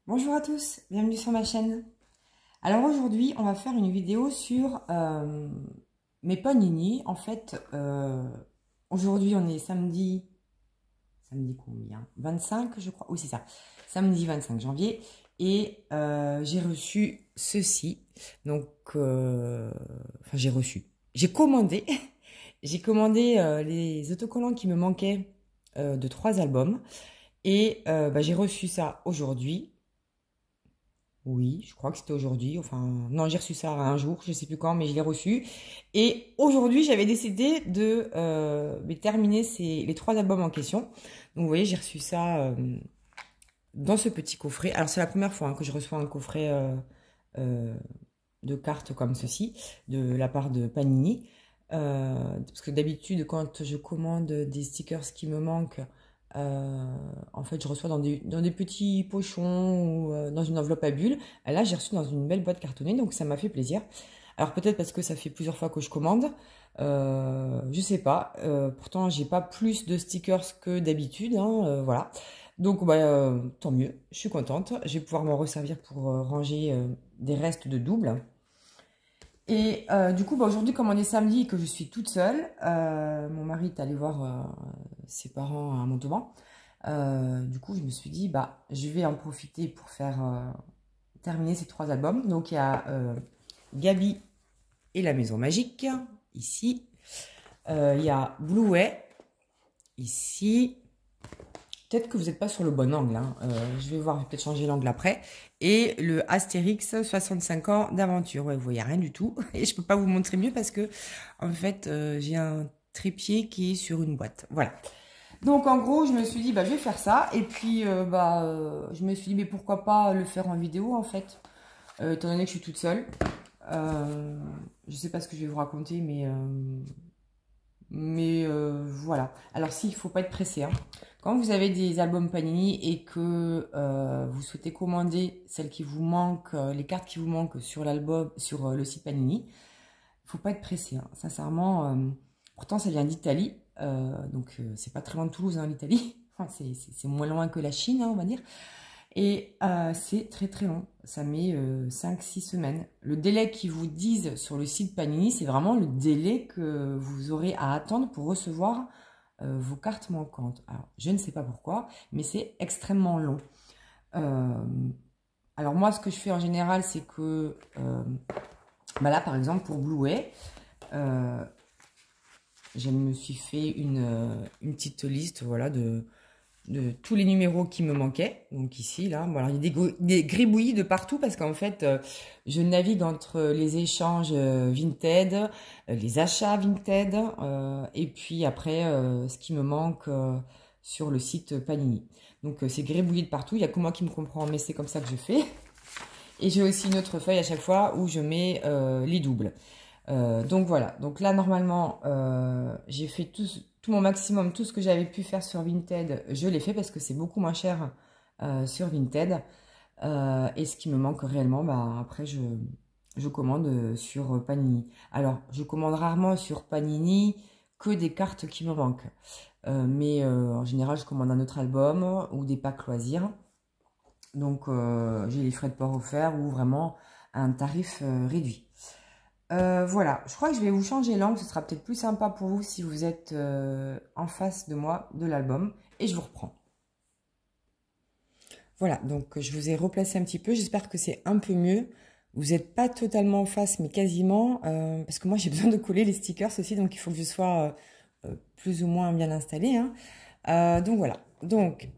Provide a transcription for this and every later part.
Bonjour à tous, bienvenue sur ma chaîne. Alors aujourd'hui, on va faire une vidéo sur mes panini. En fait, aujourd'hui, on est samedi combien? 25, je crois. Oui, c'est ça. Samedi 25 janvier. Et j'ai reçu ceci. Donc, enfin, j'ai commandé. J'ai commandé les autocollants qui me manquaient de 3 albums. Et j'ai reçu ça aujourd'hui. Oui, je crois que c'était aujourd'hui. Enfin, non, j'ai reçu ça un jour, je sais plus quand, mais je l'ai reçu. Et aujourd'hui, j'avais décidé de terminer les 3 albums en question. Donc, vous voyez, j'ai reçu ça dans ce petit coffret. Alors, c'est la première fois que je reçois un coffret de cartes comme ceci, de la part de Panini. Parce que d'habitude, quand je commande des stickers qui me manquent, en fait, je reçois dans des petits pochons ou dans une enveloppe à bulles. Et là, j'ai reçu dans une belle boîte cartonnée, donc ça m'a fait plaisir. Alors peut-être parce que ça fait plusieurs fois que je commande, je sais pas. Pourtant, j'ai pas plus de stickers que d'habitude, hein, voilà. Donc, tant mieux, je suis contente. Je vais pouvoir m'en resservir pour ranger des restes de double. Et du coup, aujourd'hui, comme on est samedi et que je suis toute seule, mon mari est allé voir ses parents à Montauban. Du coup, je me suis dit, je vais en profiter pour faire terminer ces 3 albums. Donc, il y a Gabi et la Maison Magique, ici. Il y a Bluey, ici. Peut-être que vous n'êtes pas sur le bon angle, hein. Je vais voir, je vais peut-être changer l'angle après. Et le Astérix, 65 ans d'aventure. Ouais, vous voyez rien du tout. Et je ne peux pas vous montrer mieux parce que, en fait, j'ai un trépied qui est sur une boîte. Voilà. Donc, en gros, je me suis dit, je vais faire ça. Et puis, je me suis dit, mais pourquoi pas le faire en vidéo, en fait. Étant donné que je suis toute seule. Je ne sais pas ce que je vais vous raconter, mais voilà. Alors, il ne faut pas être pressé, hein. Quand vous avez des albums Panini et que vous souhaitez commander celles qui vous manquent, les cartes qui vous manquent sur l'album, sur le site Panini, il ne faut pas être pressé, hein. Sincèrement, pourtant ça vient d'Italie, donc c'est pas très loin de Toulouse, hein, l'Italie. Enfin, c'est moins loin que la Chine, hein, on va dire. Et c'est très très long, ça met 5-6 semaines. Le délai qu'ils vous disent sur le site Panini, c'est vraiment le délai que vous aurez à attendre pour recevoir vos cartes manquantes. Alors, je ne sais pas pourquoi, mais c'est extrêmement long. Alors moi, ce que je fais en général, c'est que, là, par exemple, pour Bluey, je me suis fait une petite liste, voilà, de tous les numéros qui me manquaient. Donc ici, là, voilà, il y a des gribouillis de partout parce qu'en fait, je navigue entre les échanges Vinted, les achats Vinted, et puis après, ce qui me manque sur le site Panini. Donc c'est gribouillé de partout, il n'y a que moi qui me comprends, mais c'est comme ça que je fais. Et j'ai aussi une autre feuille à chaque fois où je mets les doubles. Donc voilà, donc là normalement j'ai fait tout mon maximum, tout ce que j'avais pu faire sur Vinted, je l'ai fait parce que c'est beaucoup moins cher sur Vinted. Et ce qui me manque réellement, après je commande sur Panini. Alors je commande rarement sur Panini que des cartes qui me manquent. Mais en général je commande un autre album ou des packs loisirs. Donc j'ai les frais de port offerts ou vraiment un tarif réduit. Voilà, je crois que je vais vous changer l'angle, ce sera peut-être plus sympa pour vous si vous êtes en face de moi, de l'album, et je vous reprends. Voilà, donc je vous ai replacé un petit peu, j'espère que c'est un peu mieux. Vous n'êtes pas totalement en face, mais quasiment, parce que moi j'ai besoin de coller les stickers aussi, donc il faut que je sois plus ou moins bien installée, hein. Donc voilà, donc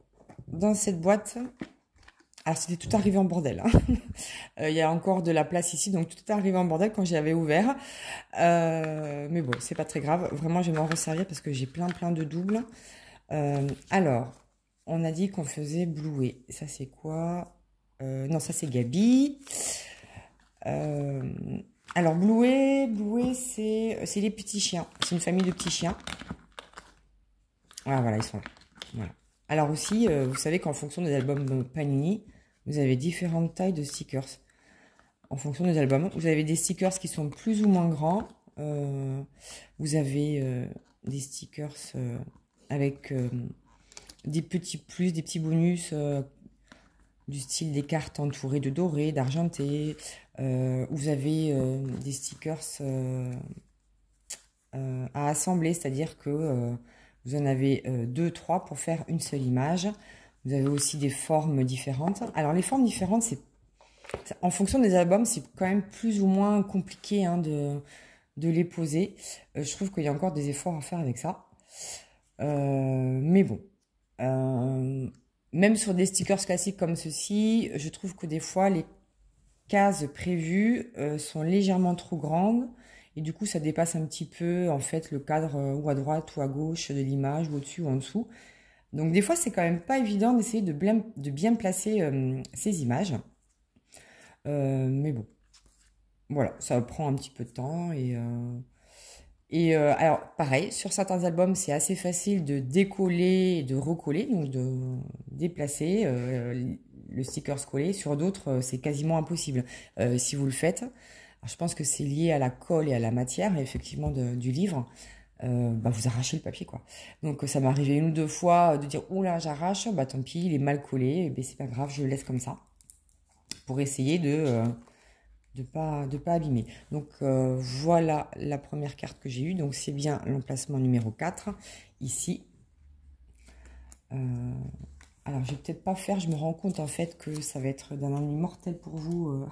dans cette boîte... Alors, c'était tout arrivé en bordel, hein. Il y a encore de la place ici, donc tout est arrivé en bordel quand j'avais ouvert. Mais bon, c'est pas très grave. Vraiment, je vais m'en resservir parce que j'ai plein de doubles. Alors, on a dit qu'on faisait Bluey. Ça, c'est quoi? Non, ça, c'est Gabi. Alors, Bluey, c'est les petits chiens. C'est une famille de petits chiens. Ah, voilà, ils sont là. Voilà. Alors aussi, vous savez qu'en fonction des albums Panini, vous avez différentes tailles de stickers. En fonction des albums, vous avez des stickers qui sont plus ou moins grands. Vous avez des stickers avec des petits plus, des petits bonus du style des cartes entourées de doré, d'argenté. Vous avez des stickers à assembler, c'est-à-dire que vous en avez 2, 3 pour faire une seule image. Vous avez aussi des formes différentes. Alors les formes différentes, c'est en fonction des albums, c'est quand même plus ou moins compliqué hein, de les poser. Je trouve qu'il y a encore des efforts à faire avec ça. Mais bon. Même sur des stickers classiques comme ceci, je trouve que des fois, les cases prévues sont légèrement trop grandes. Et du coup, ça dépasse un petit peu, en fait, le cadre ou à droite ou à gauche de l'image, ou au-dessus ou en dessous. Donc, des fois, c'est quand même pas évident d'essayer de bien placer ces images. Mais bon, voilà, ça prend un petit peu de temps. Alors, pareil, sur certains albums, c'est assez facile de décoller et de recoller, donc de déplacer le sticker collé. Sur d'autres, c'est quasiment impossible si vous le faites. Alors, je pense que c'est lié à la colle et à la matière, effectivement, du livre. Bah, vous arrachez le papier, quoi. Donc, ça m'est arrivé 1 ou 2 fois de dire, oh là, j'arrache, bah tant pis, il est mal collé, et ben, c'est pas grave, je le laisse comme ça. Pour essayer de pas abîmer. Donc voilà la première carte que j'ai eue. Donc c'est bien l'emplacement numéro 4 ici. Alors je vais peut-être pas faire, je me rends compte en fait que ça va être d'un ennui mortel pour vous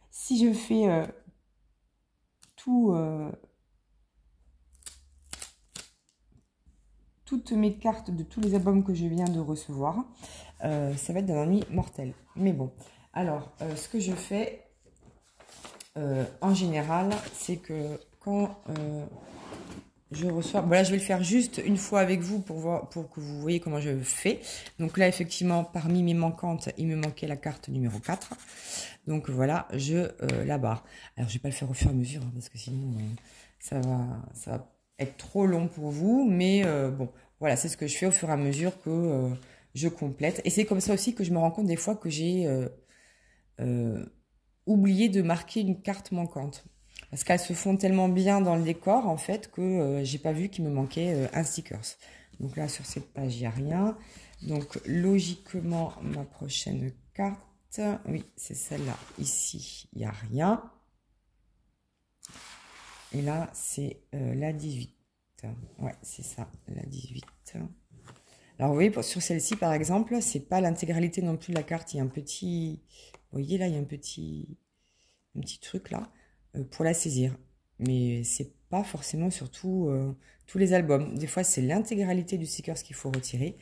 si je fais toutes mes cartes de tous les albums que je viens de recevoir. Ça va être d'un ennui mortel. Mais bon, alors ce que je fais en général, c'est que quand je reçois... Bon là, je vais le faire juste une fois avec vous pour que vous voyez comment je fais. Donc là, effectivement, parmi mes manquantes, il me manquait la carte numéro 4. Donc voilà, je la barre. Alors, je ne vais pas le faire au fur et à mesure, hein, parce que sinon, ça va être trop long pour vous. Mais bon, voilà, c'est ce que je fais au fur et à mesure que je complète. Et c'est comme ça aussi que je me rends compte des fois que j'ai oublié de marquer une carte manquante. Parce qu'elles se font tellement bien dans le décor, en fait, que j'ai pas vu qu'il me manquait un stickers. Donc là, sur cette page, il n'y a rien. Donc, logiquement, ma prochaine carte, oui, c'est celle-là. Ici, il n'y a rien. Et là, c'est la 18. Ouais, c'est ça, la 18. Alors, vous voyez, sur celle-ci, par exemple, c'est pas l'intégralité non plus de la carte. Il y a un petit... Vous voyez, là, il y a un petit truc, là, pour la saisir. Mais c'est pas forcément sur tous les albums. Des fois, c'est l'intégralité du sticker qu'il faut retirer.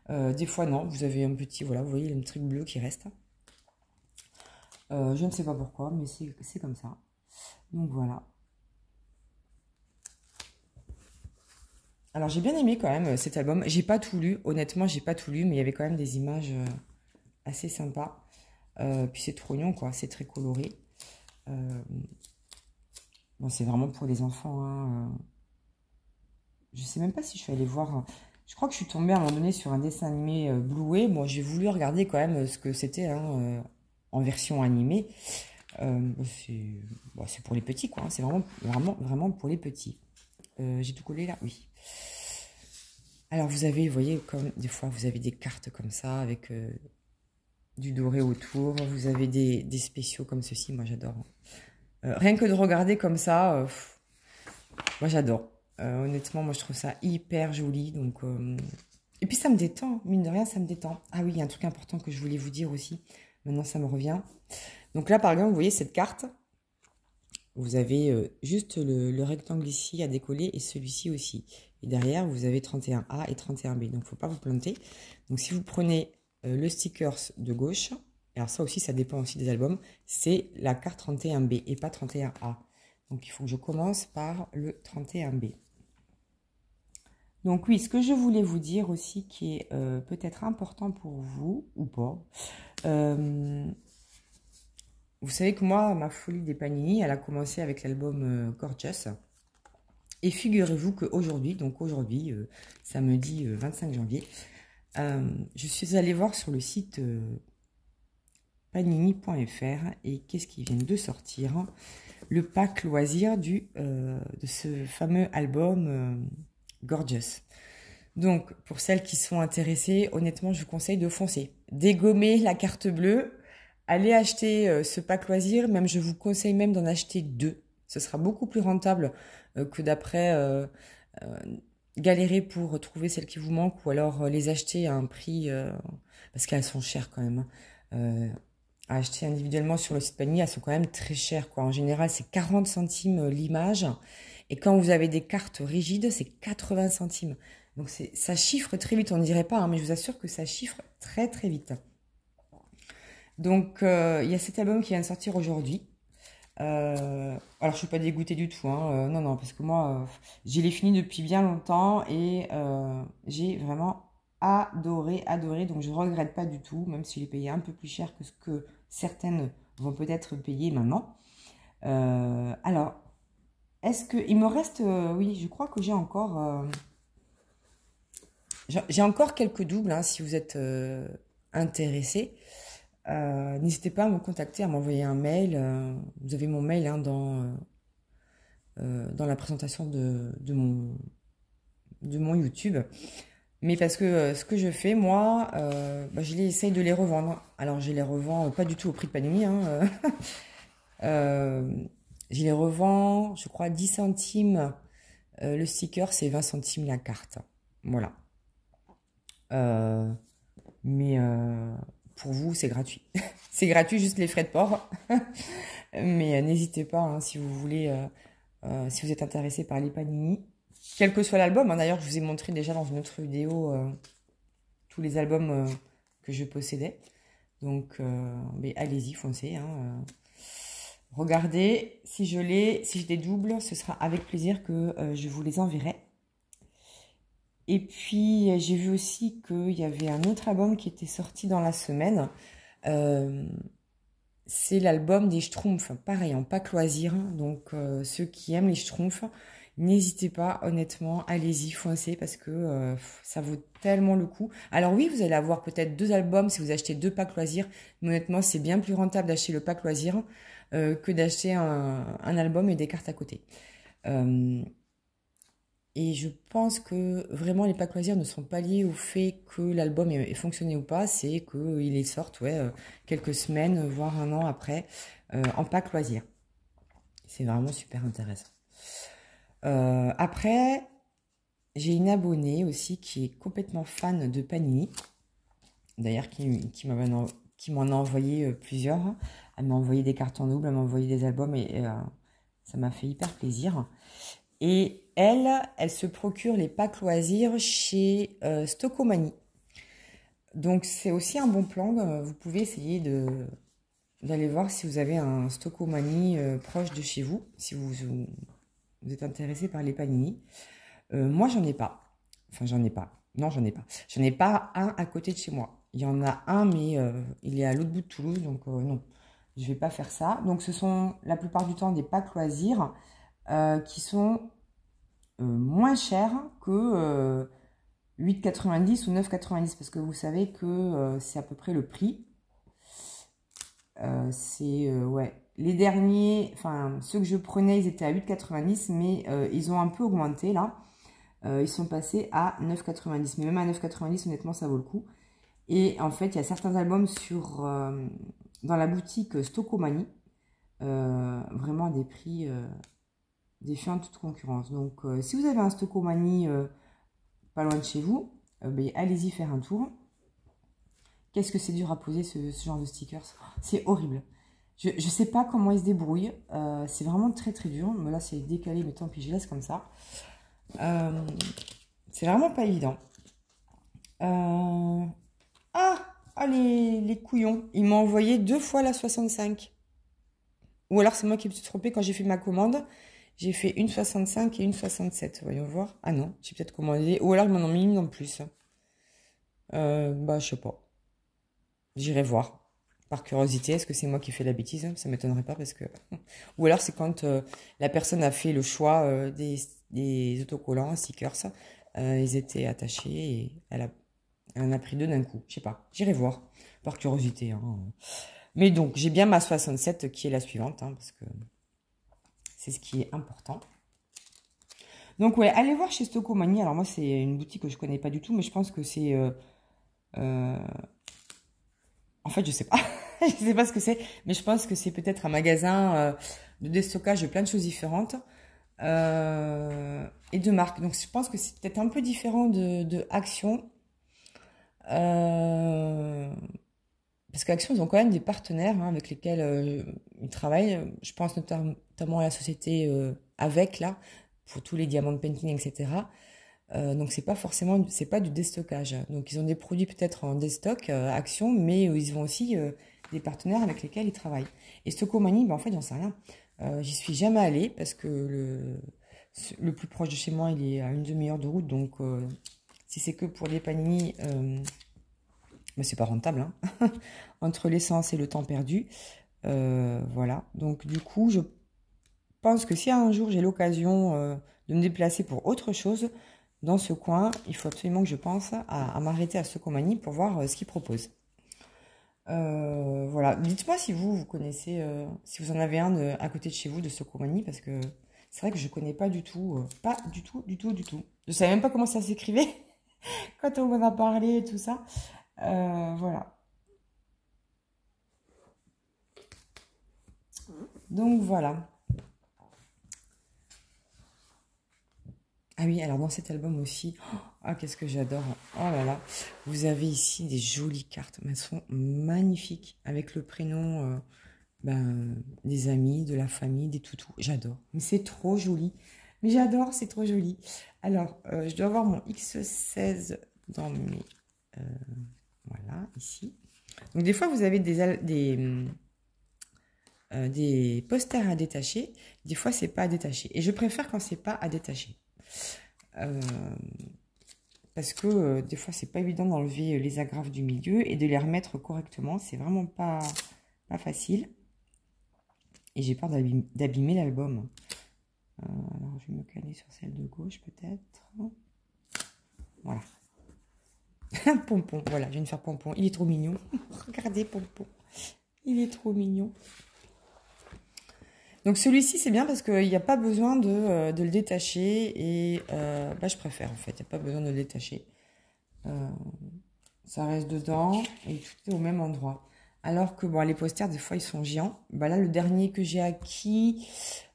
Des fois, non. Vous avez un petit... Voilà, vous voyez, le truc bleu qui reste. Je ne sais pas pourquoi, mais c'est comme ça. Donc, voilà. Alors, j'ai bien aimé quand même cet album. J'ai pas tout lu. Honnêtement, j'ai pas tout lu, mais il y avait quand même des images assez sympas. Puis c'est trop mignon, quoi. C'est très coloré. Bon, c'est vraiment pour les enfants. Hein. Je sais même pas si je suis allée voir... Je crois que je suis tombée à un moment donné sur un dessin animé Bluey. Bon, j'ai voulu regarder quand même ce que c'était hein, en version animée. C'est pour les petits, quoi. Hein. C'est vraiment pour les petits. J'ai tout collé là? Oui. Alors, vous avez, vous voyez, comme des fois, vous avez des cartes comme ça, avec du doré autour. Vous avez des spéciaux comme ceci. Moi, j'adore. Rien que de regarder comme ça, moi, j'adore. Honnêtement, moi, je trouve ça hyper joli. Donc, et puis, ça me détend. Mine de rien, ça me détend. Ah oui, il y a un truc important que je voulais vous dire aussi. Maintenant, ça me revient. Donc là, par exemple, vous voyez cette carte. Vous avez juste le rectangle ici à décoller et celui-ci aussi. Et derrière, vous avez 31A et 31B. Donc, il ne faut pas vous planter. Donc, si vous prenez le stickers de gauche, alors ça aussi, ça dépend aussi des albums, c'est la carte 31B et pas 31A. Donc, il faut que je commence par le 31B. Donc, oui, ce que je voulais vous dire aussi, qui est peut-être important pour vous, ou pas, vous savez que moi, ma folie des Panini, elle a commencé avec l'album Gorgeous. Et figurez-vous qu'aujourd'hui, samedi 25 janvier, je suis allée voir sur le site panini.fr et qu'est-ce qui vient de sortir? Le pack loisir de ce fameux album Gorgeous. Donc, pour celles qui sont intéressées, honnêtement, je vous conseille de foncer. Dégommez la carte bleue, allez acheter ce pack loisir, même je vous conseille même d'en acheter 2. Ce sera beaucoup plus rentable que d'après galérer pour trouver celles qui vous manquent ou alors les acheter à un prix, parce qu'elles sont chères quand même. À acheter individuellement sur le site Panini, elles sont quand même très chères, quoi. En général, c'est 40 centimes l'image. Et quand vous avez des cartes rigides, c'est 80 centimes. Donc ça chiffre très vite, on ne dirait pas, hein, mais je vous assure que ça chiffre très très vite. Donc il y a cet album qui vient de sortir aujourd'hui. Alors je suis pas dégoûtée du tout, hein, non, non, parce que moi, je l'ai fini depuis bien longtemps et j'ai vraiment adoré, adoré, donc je regrette pas du tout, même si je l'ai payé un peu plus cher que ce que certaines vont peut-être payer maintenant. Alors, est-ce que il me reste, oui, je crois que j'ai encore quelques doubles, hein, si vous êtes intéressés. N'hésitez pas à me contacter, à m'envoyer un mail. Vous avez mon mail, hein, dans la présentation de mon YouTube. Mais parce que ce que je fais, moi, je essaye de les revendre. Alors, je les revends pas du tout au prix de Panini, hein. Je les revends, je crois, 10 centimes le sticker, c'est 20 centimes la carte. Voilà. Mais pour vous, c'est gratuit. C'est gratuit, juste les frais de port. Mais n'hésitez pas, hein, si vous voulez, si vous êtes intéressé par les Panini. Quel que soit l'album, hein, d'ailleurs, je vous ai montré déjà dans une autre vidéo tous les albums que je possédais. Donc, mais allez-y, foncez. Hein, regardez, si j'ai des doubles, ce sera avec plaisir que je vous les enverrai. Et puis, j'ai vu aussi qu'il y avait un autre album qui était sorti dans la semaine. C'est l'album des Schtroumpfs. Pareil, en pack loisir. Donc, ceux qui aiment les Schtroumpfs, n'hésitez pas, honnêtement, allez-y, foncez, parce que ça vaut tellement le coup. Alors oui, vous allez avoir peut-être 2 albums si vous achetez 2 packs loisirs. Mais honnêtement, c'est bien plus rentable d'acheter le pack loisir que d'acheter un album et des cartes à côté. Et je pense que vraiment les packs loisirs ne sont pas liés au fait que l'album ait fonctionné ou pas, c'est qu'il sortent quelques semaines, voire un an après, en pack loisirs. C'est vraiment super intéressant. Après, j'ai une abonnée aussi qui est complètement fan de Panini. D'ailleurs, qui m'en a envoyé plusieurs. Elle m'a envoyé des cartons doubles, elle m'a envoyé des albums et ça m'a fait hyper plaisir. Et elle se procure les packs loisirs chez Stockomanie. Donc c'est aussi un bon plan. Vous pouvez essayer d'aller voir si vous avez un Stockomanie proche de chez vous, si vous êtes intéressé par les Panini. Moi, j'en ai pas. Enfin, j'en ai pas. Non, j'en ai pas. J'en ai pas un à côté de chez moi. Il y en a un, mais il est à l'autre bout de Toulouse, donc non, je vais pas faire ça. Donc ce sont la plupart du temps des packs loisirs qui sont moins chers que 8,90 ou 9,90, parce que vous savez que c'est à peu près le prix. Ouais. Les derniers, enfin ceux que je prenais, ils étaient à 8,90, mais ils ont un peu augmenté là. Ils sont passés à 9,90. Mais même à 9,90, honnêtement, ça vaut le coup. Et en fait, il y a certains albums dans la boutique Stockomanie, vraiment à des prix défiant toute concurrence. Donc, si vous avez un Stockomanie pas loin de chez vous, allez-y faire un tour. Qu'est-ce que c'est dur à poser ce genre de stickers. C'est horrible. Je ne sais pas comment ils se débrouillent. C'est vraiment très très dur. Mais là, c'est décalé, mais tant pis, je laisse comme ça. C'est vraiment pas évident. Les couillons. Ils m'ont envoyé 2 fois la 65. Ou alors c'est moi qui me suis trompée quand j'ai fait ma commande. J'ai fait une 65 et une 67. Voyons voir. Ah non, j'ai peut-être commandé. Ou alors ils m'en ont mis une en plus. Je sais pas. J'irai voir. Par curiosité, est-ce que c'est moi qui fais la bêtise? Ça m'étonnerait pas parce que... Ou alors c'est quand la personne a fait le choix des autocollants, stickers. Ils étaient attachés et elle en a pris 2 d'un coup. Je sais pas. J'irai voir. Par curiosité. Hein. Mais donc, j'ai bien ma 67 qui est la suivante. Hein, parce que c'est ce qui est important. Donc, ouais, allez voir chez Stocomanie. Alors, moi, c'est une boutique que je connais pas du tout, mais je pense que c'est... en fait, je sais pas. Je sais pas ce que c'est, mais je pense que c'est peut-être un magasin de déstockage de plein de choses différentes et de marques. Donc, je pense que c'est peut-être un peu différent de Action. Parce qu'Action, ils ont quand même des partenaires hein, avec lesquels ils travaillent. Je pense notamment à la société Avec, là, pour tous les diamants de painting, etc. Donc c'est pas forcément, c'est pas du déstockage. Donc ils ont des produits peut-être en déstock, Action, mais ils ont aussi des partenaires avec lesquels ils travaillent. Et Stocomanie, ben en fait j'en sais rien. J'y suis jamais allée parce que le plus proche de chez moi il est à une demi-heure de route. Donc si c'est que pour les panini, ben, c'est pas rentable. Hein. Entre l'essence et le temps perdu. Voilà. Donc du coup je pense que si un jour j'ai l'occasion de me déplacer pour autre chose, dans ce coin, il faut absolument que je pense à m'arrêter à Stocomanie pour voir ce qu'ils proposent. Voilà. Dites-moi si vous connaissez, si vous en avez un à côté de chez vous de Stocomanie, parce que c'est vrai que je connais pas du tout, pas du tout, du tout, du tout. Je savais même pas comment ça s'écrivait quand on m'en a parlé et tout ça. Voilà. Donc voilà. Ah oui, alors dans cet album aussi, ah qu'est-ce que j'adore. Oh là là, vous avez ici des jolies cartes, mais elles sont magnifiques avec le prénom des amis, de la famille, des toutous. J'adore. Mais c'est trop joli. Mais j'adore, c'est trop joli. Alors, je dois avoir mon X16 dans mes... voilà, ici. Donc des fois, vous avez des posters à détacher. Des fois, c'est pas à détacher. Et je préfère quand c'est pas à détacher. Parce que des fois, c'est pas évident d'enlever les agrafes du milieu et de les remettre correctement. C'est vraiment pas facile. Et j'ai peur d'abîmer l'album. Alors, je vais me caler sur celle de gauche, peut-être. Voilà. Pompon, voilà, je viens de faire Pompon. Il est trop mignon. Regardez, Pompon. Il est trop mignon. Donc, celui-ci, c'est bien parce qu'il n'y a pas besoin de le détacher. Et je préfère, en fait. Il n'y a pas besoin de le détacher. Ça reste dedans et tout est au même endroit. Alors que, bon, les posters, des fois, ils sont géants. Là, le dernier que j'ai acquis...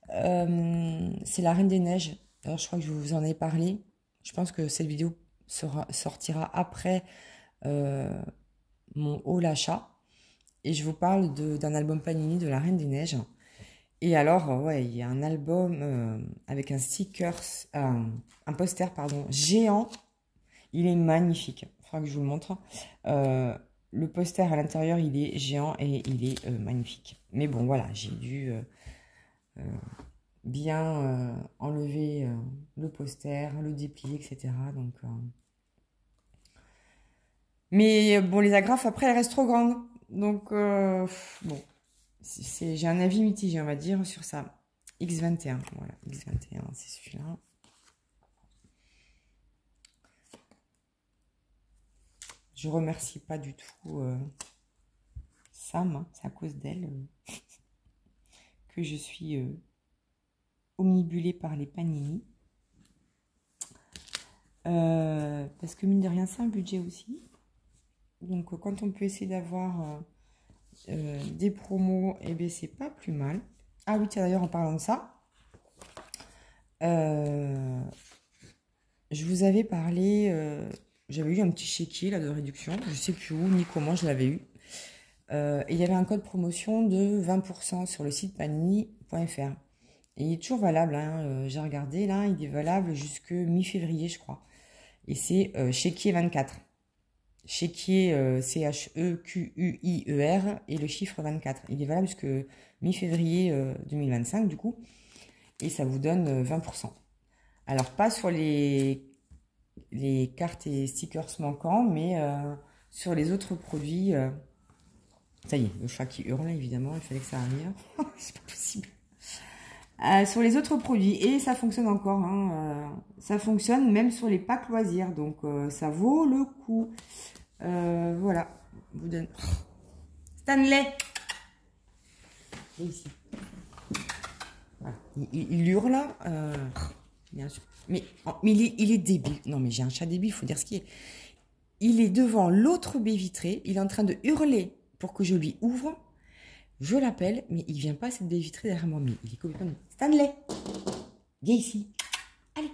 c'est la Reine des Neiges. Alors, je crois que je vous en ai parlé. Je pense que cette vidéo sortira après mon haul achat. Et je vous parle d'un album Panini de la Reine des Neiges. Et alors, ouais, il y a un album avec un sticker, un poster, pardon, géant. Il est magnifique. Il faudra que je vous le montre. Le poster à l'intérieur, il est géant et il est magnifique. Mais bon, voilà, j'ai dû... bien enlever le poster, le déplier, etc. Donc, mais bon, les agrafes, après, elles restent trop grandes. Donc, bon, j'ai un avis mitigé, on va dire, sur ça. X21, voilà, X21, c'est celui-là. Je remercie pas du tout Sam, hein, c'est à cause d'elle que je suis... omnibulée par les panini. Parce que mine de rien, c'est un budget aussi. Donc quand on peut essayer d'avoir des promos, et bien c'est pas plus mal. Ah oui, tiens, d'ailleurs, en parlant de ça, je vous avais parlé, j'avais eu un petit chéquier là, de réduction, je sais plus où ni comment je l'avais eu. Et il y avait un code promotion de 20% sur le site panini.fr. Et il est toujours valable, hein. J'ai regardé là, il est valable jusque mi-février, je crois. Et c'est chéquier 24. Chéquier CHEQUIER et le chiffre 24. Il est valable jusque mi-février 2025 du coup. Et ça vous donne 20%. Alors pas sur les cartes et stickers manquants, mais sur les autres produits. Ça y est, le chat qui hurle évidemment, il fallait que ça arrive. C'est pas possible. Sur les autres produits, et ça fonctionne encore, hein, ça fonctionne même sur les packs loisirs, donc ça vaut le coup. Voilà, je vous donne Stanley, et ici, voilà. Il hurle, bien sûr, Mais il est débile. Non, mais j'ai un chat débile, il faut dire ce qui est. Il est devant l'autre baie vitrée. Il est en train de hurler pour que je lui ouvre. Je l'appelle, mais il vient pas à cette baie vitrée derrière moi. Mais il est complètement... Stanley, viens ici. Allez.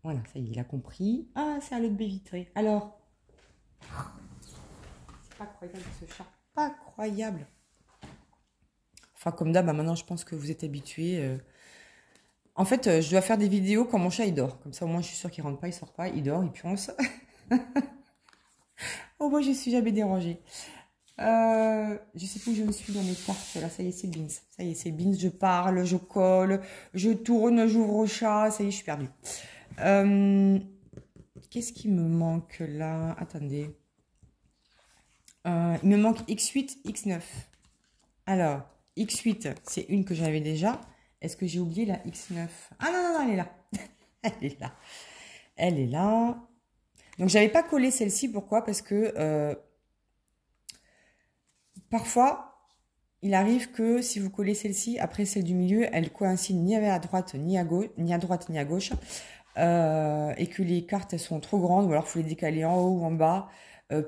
Voilà, ça y est, il a compris. Ah, c'est à l'autre baie vitrée. Alors, c'est pas croyable ce chat. Pas croyable. Enfin, comme d'hab, maintenant, je pense que vous êtes habitués. En fait, je dois faire des vidéos quand mon chat, il dort. Comme ça, au moins, je suis sûre qu'il rentre pas, il sort pas, il dort, il pionce. Au moins, je suis jamais dérangée. Je sais plus où je me suis dans mes cartes. Là, ça y est, c'est Beans. Ça y est, c'est Beans. Je parle, je colle, je tourne, j'ouvre au chat. Ça y est, je suis perdue. Qu'est-ce qui me manque là? Attendez. Il me manque X8, X9. Alors, X8, c'est une que j'avais déjà. Est-ce que j'ai oublié la X9? Ah non, non, non, elle est là. Elle est là. Elle est là. Donc, j'avais pas collé celle-ci. Pourquoi? Parce que parfois, il arrive que si vous collez celle-ci, après celle du milieu, elle coïncide ni à droite, ni à gauche, ni à droite, ni à gauche. Et que les cartes, elles sont trop grandes, ou alors il faut les décaler en haut ou en bas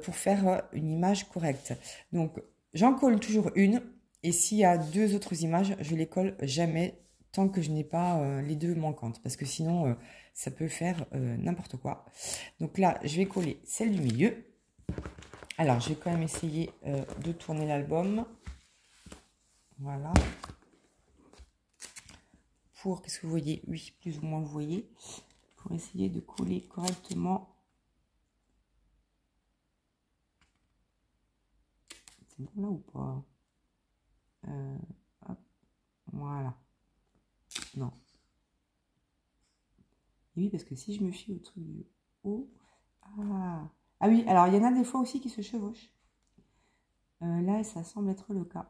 pour faire une image correcte. Donc, j'en colle toujours une. Et s'il y a deux autres images, je les colle jamais tant que je n'ai pas les deux manquantes. Parce que sinon, ça peut faire n'importe quoi. Donc là, je vais coller celle du milieu. Alors, je vais quand même essayer de tourner l'album. Voilà. Pour, qu'est-ce que vous voyez? Oui, plus ou moins vous voyez. Pour essayer de coller correctement. C'est bon là ou pas? Hop, voilà. Non. Et oui, parce que si je me fie au truc du haut... Ah, ah oui, alors il y en a des fois aussi qui se chevauchent. Là, ça semble être le cas.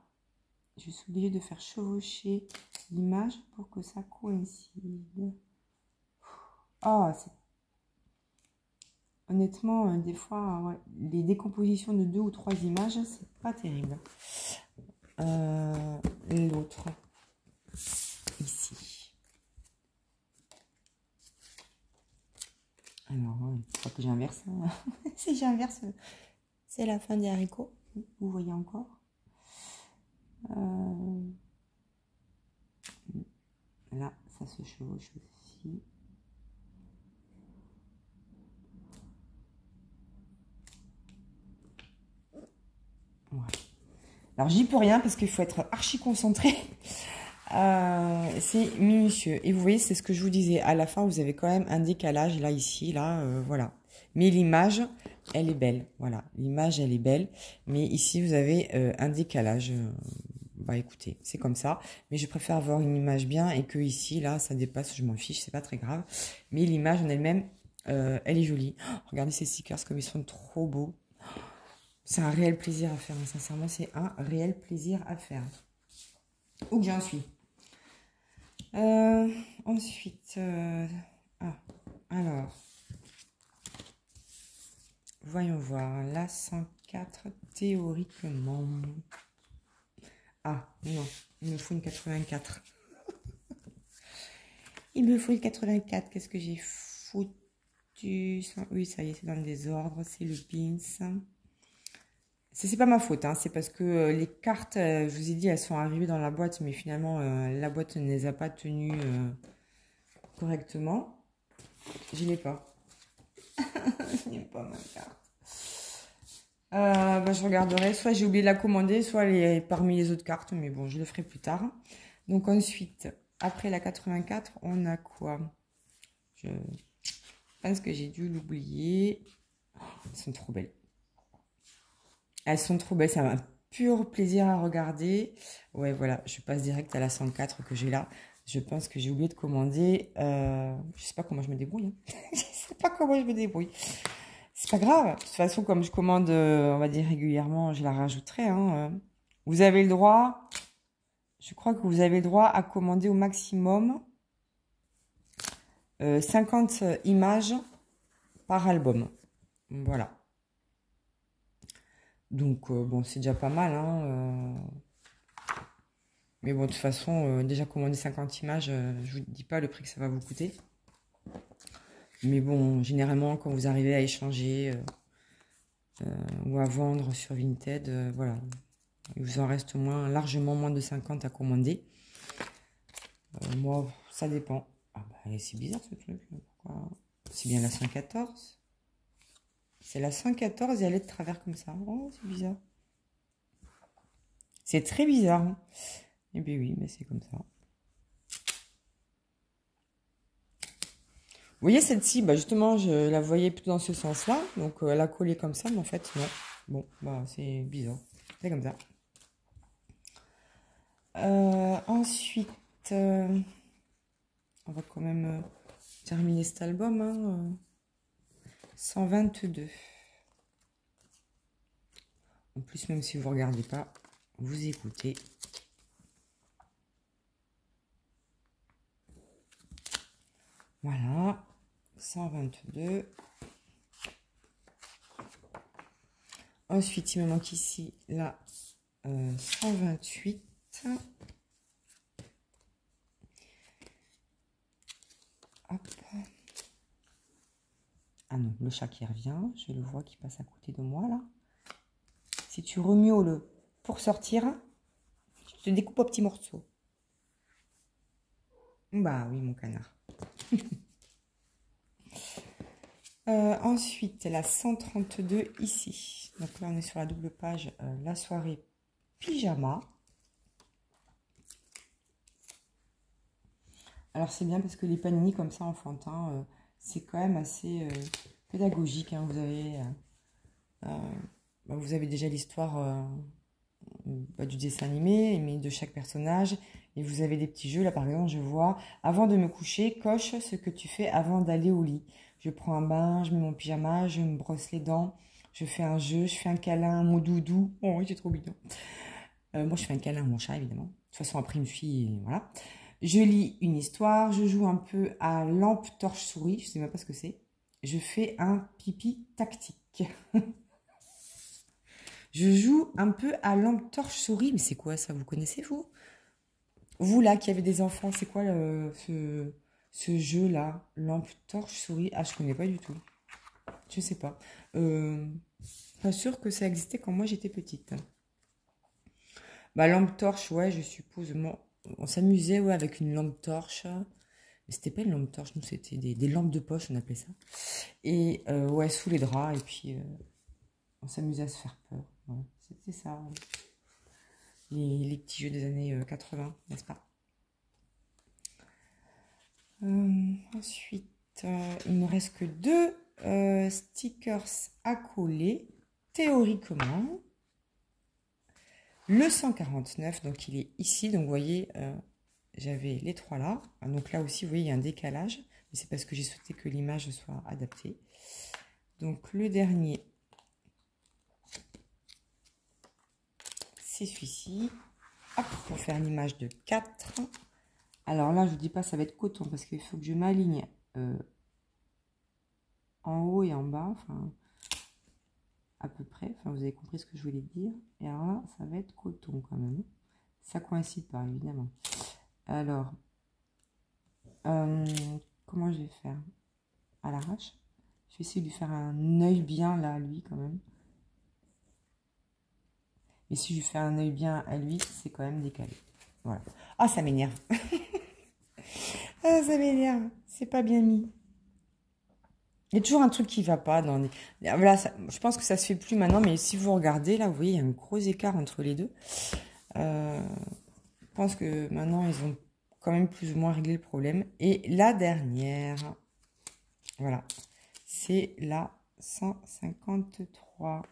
Je suis obligée de faire chevaucher l'image pour que ça coïncide. Ah, c'est... Honnêtement, des fois, ouais, les décompositions de 2 ou 3 images, c'est pas terrible. L'autre, ici. Alors, je crois que j'inverse. Si j'inverse, c'est la fin des haricots. Vous voyez encore. Là, ça se chevauche aussi. Voilà. Alors, j'y peux rien parce qu'il faut être archi concentré. C'est minutieux. Et vous voyez, c'est ce que je vous disais. À la fin, vous avez quand même un décalage, là, ici, là, voilà. Mais l'image, elle est belle. Voilà, l'image, elle est belle. Mais ici, vous avez un décalage. Bah, écoutez, c'est comme ça. Mais je préfère avoir une image bien et que ici, là, ça dépasse. Je m'en fiche, c'est pas très grave. Mais l'image en elle-même, elle est jolie. Oh, regardez ces stickers comme ils sont trop beaux. C'est un réel plaisir à faire. Hein. Sincèrement, c'est un réel plaisir à faire. Où que j'en suis. Ensuite, alors, voyons voir, la 104, théoriquement. Ah, non, il me faut une 84. Il me faut une 84, qu'est-ce que j'ai foutu? Oui, ça y est, c'est dans le désordre, c'est le Beans. C'est pas ma faute, hein, c'est parce que les cartes, je vous ai dit, elles sont arrivées dans la boîte, mais finalement, la boîte ne les a pas tenues correctement. Je l'ai pas. Je n'ai pas ma carte. Bah, je regarderai. Soit j'ai oublié de la commander, soit elle est parmi les autres cartes. Mais bon, je le ferai plus tard. Donc ensuite, après la 84, on a quoi? Je pense que j'ai dû l'oublier. Oh, elles sont trop belles. Elles sont trop belles. C'est un pur plaisir à regarder. Ouais, voilà. Je passe direct à la 104 que j'ai là. Je pense que j'ai oublié de commander. Je sais pas comment je me débrouille. Hein. Je sais pas comment je me débrouille. C'est pas grave. De toute façon, comme je commande, on va dire régulièrement, je la rajouterai. Hein. Vous avez le droit, je crois que vous avez le droit à commander au maximum 50 images par album. Voilà. Donc, bon, c'est déjà pas mal. Hein. Mais bon, de toute façon, déjà commander 50 images, je vous dis pas le prix que ça va vous coûter. Mais bon, généralement, quand vous arrivez à échanger ou à vendre sur Vinted, voilà, il vous en reste largement moins de 50 à commander. Moi, ça dépend. Ah bah, c'est bizarre ce truc. Pourquoi? C'est bien la 114. C'est la 114 et elle est de travers comme ça. Oh, c'est bizarre. C'est très bizarre. Hein. Eh bien oui, mais c'est comme ça. Vous voyez celle-ci, bah justement, je la voyais plutôt dans ce sens-là. Donc, elle a collé comme ça, mais en fait, non. Bon, bah c'est bizarre. C'est comme ça. Ensuite, on va quand même terminer cet album. Hein, 122. En plus, même si vous ne regardez pas, vous écoutez. Voilà, 122. Ensuite, il me manque ici la 128. Hop. Ah non, le chat qui revient, je le vois qui passe à côté de moi là. Si tu remioles pour sortir, je te découpe en petits morceaux. Bah oui, mon canard. Ensuite, la 132 ici. Donc là, on est sur la double page, la soirée pyjama. Alors, c'est bien parce que les panini comme ça, enfantins, c'est quand même assez pédagogique. Hein. Vous avez déjà l'histoire du dessin animé, mais de chaque personnage. Et vous avez des petits jeux. Là, par exemple, je vois, avant de me coucher, coche ce que tu fais avant d'aller au lit. Je prends un bain, je mets mon pyjama, je me brosse les dents, je fais un jeu, je fais un câlin à mon doudou. Oh oui, c'est trop mignon. Moi, je fais un câlin à mon chat, évidemment. De toute façon, après une fille, voilà. Je lis une histoire, je joue un peu à lampe torche souris, je sais même pas ce que c'est. Je fais un pipi tactique. Je joue un peu à lampe torche souris, mais c'est quoi ça? Vous connaissez, vous? Vous, là, qui avez des enfants, c'est quoi ce jeu-là? Lampe torche souris? Ah, je connais pas du tout. Je sais pas. Pas sûr que ça existait quand moi j'étais petite. Bah, lampe torche, ouais, je suppose. On s'amusait ouais, avec une lampe torche. Mais c'était pas une lampe torche, nous, c'était des lampes de poche, on appelait ça. Et ouais, sous les draps, et puis on s'amusait à se faire peur. Voilà, c'était ça. Les petits jeux des années 80, n'est-ce pas? Ensuite, il me reste que 2 stickers à coller, théoriquement. Le 149, donc il est ici, donc vous voyez, j'avais les 3 là. Donc là aussi, vous voyez, il y a un décalage, mais c'est parce que j'ai souhaité que l'image soit adaptée. Donc le dernier, c'est celui-ci. Hop, pour faire une image de 4. Alors là, je ne vous dis pas, ça va être coton, parce qu'il faut que je m'aligne en haut et en bas, enfin, à peu près. Enfin, vous avez compris ce que je voulais dire. Et alors là, ça va être coton quand même. Ça coïncide pas, évidemment. Alors, comment je vais faire? À l'arrache. Je vais essayer de lui faire un œil bien là, à lui, quand même. Et si je lui fais un œil bien à lui, c'est quand même décalé. Voilà. Ah, ça m'énerve. Ah, ça m'énerve. C'est pas bien mis. Il y a toujours un truc qui va pas dans les... Voilà, je pense que ça se fait plus maintenant, mais si vous regardez, là, vous voyez, il y a un gros écart entre les deux. Je pense que maintenant, ils ont quand même plus ou moins réglé le problème. Et la dernière, voilà, c'est la 153.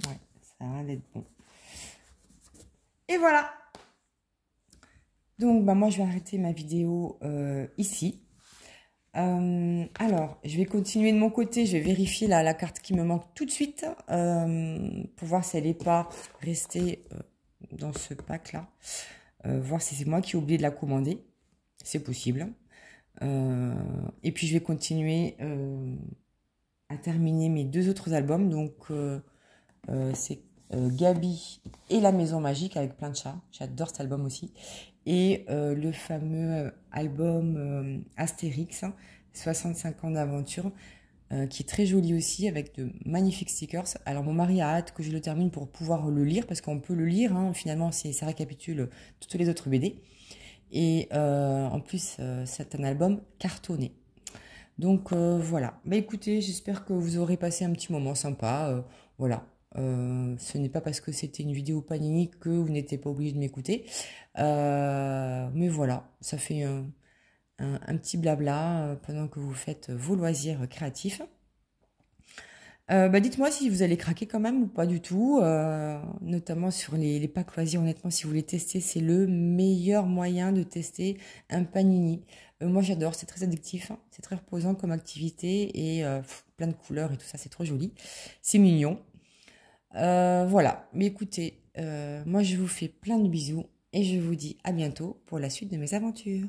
Ouais, ça a l'air d'être bon. Et voilà. Donc, bah, moi, je vais arrêter ma vidéo ici. Alors, je vais continuer de mon côté. Je vais vérifier la carte qui me manque tout de suite pour voir si elle n'est pas restée dans ce pack-là. Voir si c'est moi qui ai oublié de la commander. C'est possible. Et puis, je vais continuer à terminer mes 2 autres albums. Donc, c'est Gabi et la Maison Magique avec plein de chats. J'adore cet album aussi. Et le fameux album Astérix. 65 ans d'aventure, qui est très joli aussi, avec de magnifiques stickers. Alors mon mari a hâte que je le termine pour pouvoir le lire, parce qu'on peut le lire, hein, finalement ça récapitule toutes les autres BD. Et en plus, c'est un album cartonné. Donc voilà. Bah écoutez, j'espère que vous aurez passé un petit moment sympa. Voilà. Ce n'est pas parce que c'était une vidéo Panini que vous n'étiez pas obligé de m'écouter. Mais voilà, ça fait un petit blabla pendant que vous faites vos loisirs créatifs. Bah dites-moi si vous allez craquer quand même ou pas du tout, notamment sur les packs loisirs. Honnêtement, si vous voulez tester, c'est le meilleur moyen de tester un panini. Moi, j'adore, c'est très addictif, hein, c'est très reposant comme activité et plein de couleurs et tout ça, c'est trop joli, c'est mignon. Voilà, mais écoutez, moi je vous fais plein de bisous et je vous dis à bientôt pour la suite de mes aventures.